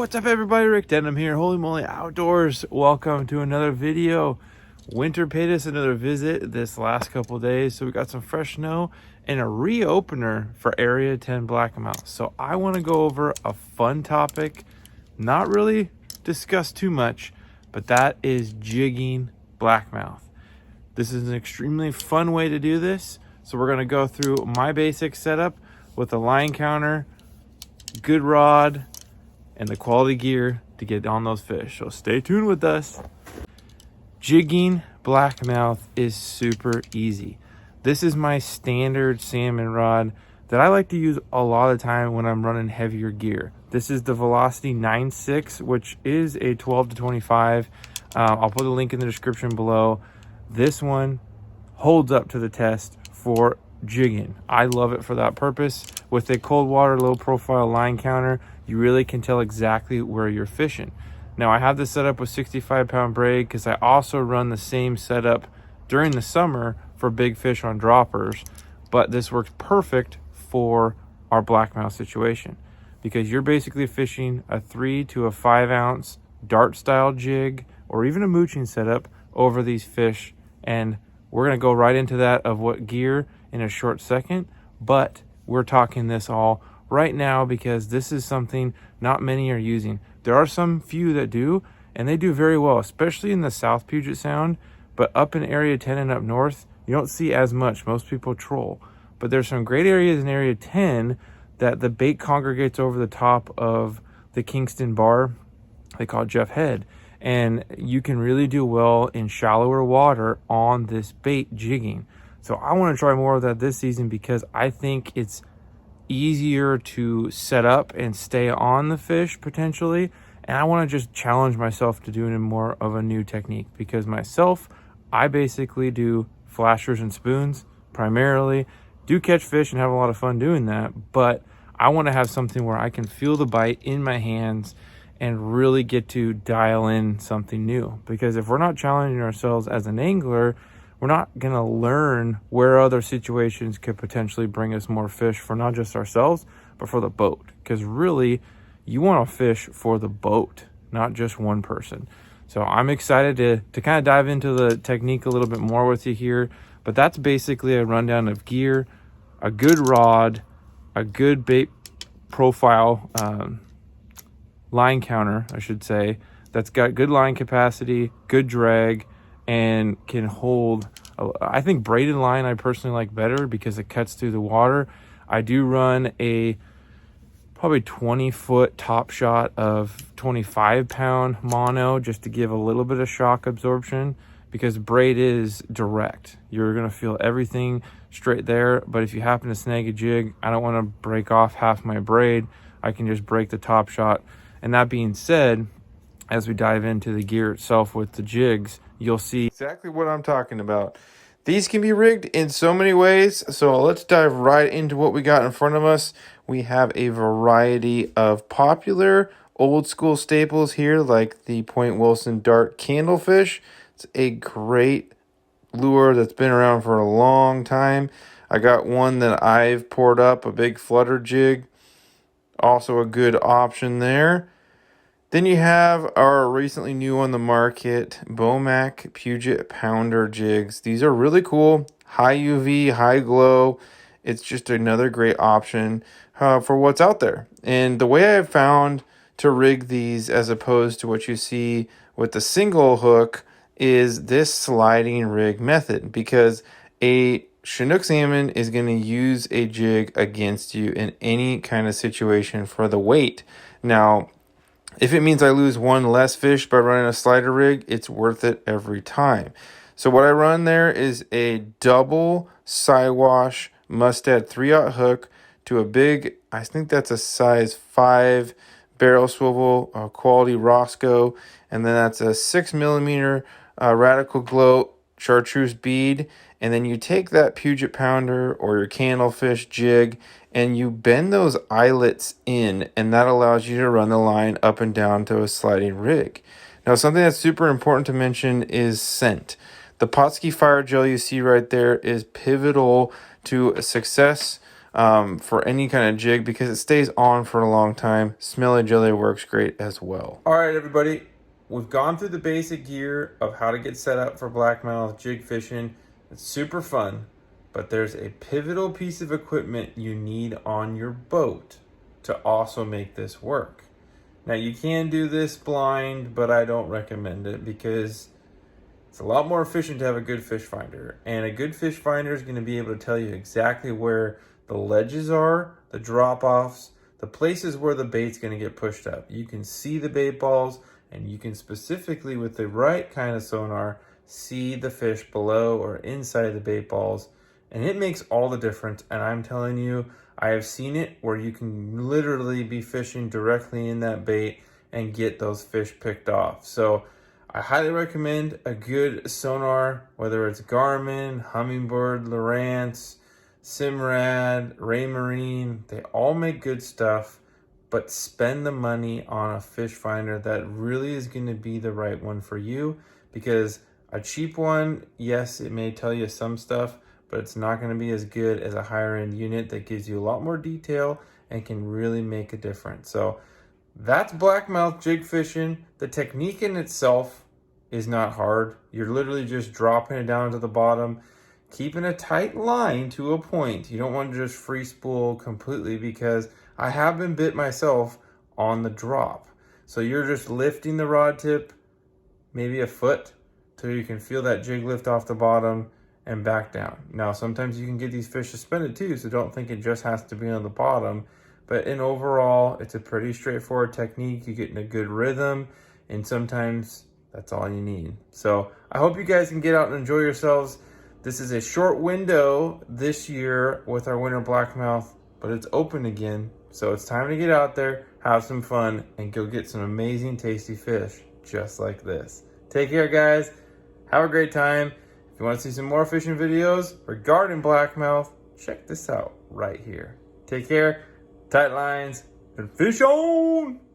What's up everybody, Rick Denham here, Holy Moly Outdoors. Welcome to another video. Winter paid us another visit this last couple days, so we got some fresh snow and a reopener for Area 10 Blackmouth. So I want to go over a fun topic, not really discuss too much, but that is jigging blackmouth. This is an extremely fun way to do this. So we're going to go through my basic setup with a line counter, good rod, and the quality gear to get on those fish. So stay tuned with us. Jigging blackmouth is super easy. This is my standard salmon rod that I like to use a lot of the time when I'm running heavier gear. This is the Velocity 9.6, which is a 12 to 25. I'll put a link in the description below. This one holds up to the test for jigging. I love it for that purpose. With a cold water, low profile line counter, you really can tell exactly where you're fishing. Now I have this set up with 65-pound braid because I also run the same setup during the summer for big fish on droppers, but this works perfect for our blackmouth situation because you're basically fishing a 3 to 5 ounce dart style jig or even a mooching setup over these fish. And we're going to go right into that of what gear in a short second, but we're talking this all right now because this is something not many are using. There are some few that do, and they do very well, especially in the South Puget Sound, but up in Area 10 and up north, you don't see as much. Most people troll, but there's some great areas in Area 10 that the bait congregates over the top of the Kingston bar they call Jeff Head, and you can really do well in shallower water on this bait jigging. So I want to try more of that this season because I think it's easier to set up and stay on the fish potentially, and I want to just challenge myself to doing more of a new technique because myself, I basically do flashers and spoons primarily, do catch fish and have a lot of fun doing that, but I want to have something where I can feel the bite in my hands and really get to dial in something new. Because if we're not challenging ourselves as an angler, we're not going to learn where other situations could potentially bring us more fish for not just ourselves, but for the boat. Because really, you want to fish for the boat, not just one person. So I'm excited to kind of dive into the technique a little bit more with you here. But that's basically a rundown of gear, a good rod, a good bait profile, line counter, I should say, that's got good line capacity, good drag, and can hold. I think braided line I personally like better because it cuts through the water. I do run a probably 20-foot top shot of 25-pound mono just to give a little bit of shock absorption because braid is direct. You're going to feel everything straight there, but if you happen to snag a jig, I don't want to break off half my braid. I can just break the top shot. And that being said, as we dive into the gear itself with the jigs, you'll see exactly what I'm talking about. These can be rigged in so many ways, so let's dive right into what we got in front of us. We have a variety of popular old school staples here, like the Point Wilson Dart Candlefish. It's a great lure that's been around for a long time. I got one that I've poured up, a big flutter jig. Also a good option there. Then you have our recently new on the market, Beau Puget Pounder jigs. These are really cool, high UV, high glow. It's just another great option for what's out there. And the way I've found to rig these as opposed to what you see with the single hook is this sliding rig method, because a Chinook salmon is going to use a jig against you in any kind of situation for the weight. Now, if it means I lose one less fish by running a slider rig, it's worth it every time. So what I run there is a double Siwash Mustad 3/0 hook to a big, I think that's a size 5 barrel swivel quality Roscoe, and then that's a 6mm Radical Glow chartreuse bead. And then you take that Puget Pounder or your candlefish jig and you bend those eyelets in, and that allows you to run the line up and down to a sliding rig. Now, something that's super important to mention is scent. The Pautzke fire gel you see right there is pivotal to a success for any kind of jig because it stays on for a long time. Smelly jelly works great as well. All right, everybody. We've gone through the basic gear of how to get set up for blackmouth jig fishing. It's super fun, but there's a pivotal piece of equipment you need on your boat to also make this work. Now, you can do this blind, but I don't recommend it because it's a lot more efficient to have a good fish finder. And a good fish finder is going to be able to tell you exactly where the ledges are, the drop-offs, the places where the bait's going to get pushed up. You can see the bait balls, and you can specifically, with the right kind of sonar, see the fish below or inside the bait balls. And it makes all the difference. And I'm telling you, I have seen it where you can literally be fishing directly in that bait and get those fish picked off. So I highly recommend a good sonar, whether it's Garmin, Humminbird, Lowrance, Simrad, Raymarine. They all make good stuff, but spend the money on a fish finder that really is going to be the right one for you, because a cheap one, yes, it may tell you some stuff, but it's not going to be as good as a higher end unit that gives you a lot more detail and can really make a difference. So that's blackmouth jig fishing. The technique in itself is not hard. You're literally just dropping it down to the bottom, keeping a tight line to a point. You don't want to just free spool completely, because I have been bit myself on the drop. So you're just lifting the rod tip maybe a foot till you can feel that jig lift off the bottom and back down. Now, sometimes you can get these fish suspended too, so don't think it just has to be on the bottom. But in overall, it's a pretty straightforward technique. You get in a good rhythm, and sometimes that's all you need. So I hope you guys can get out and enjoy yourselves. This is a short window this year with our winter blackmouth, but it's open again. So it's time to get out there, have some fun, and go get some amazing, tasty fish just like this. Take care, guys. Have a great time. If you want to see some more fishing videos regarding blackmouth, check this out right here. Take care, tight lines, and fish on!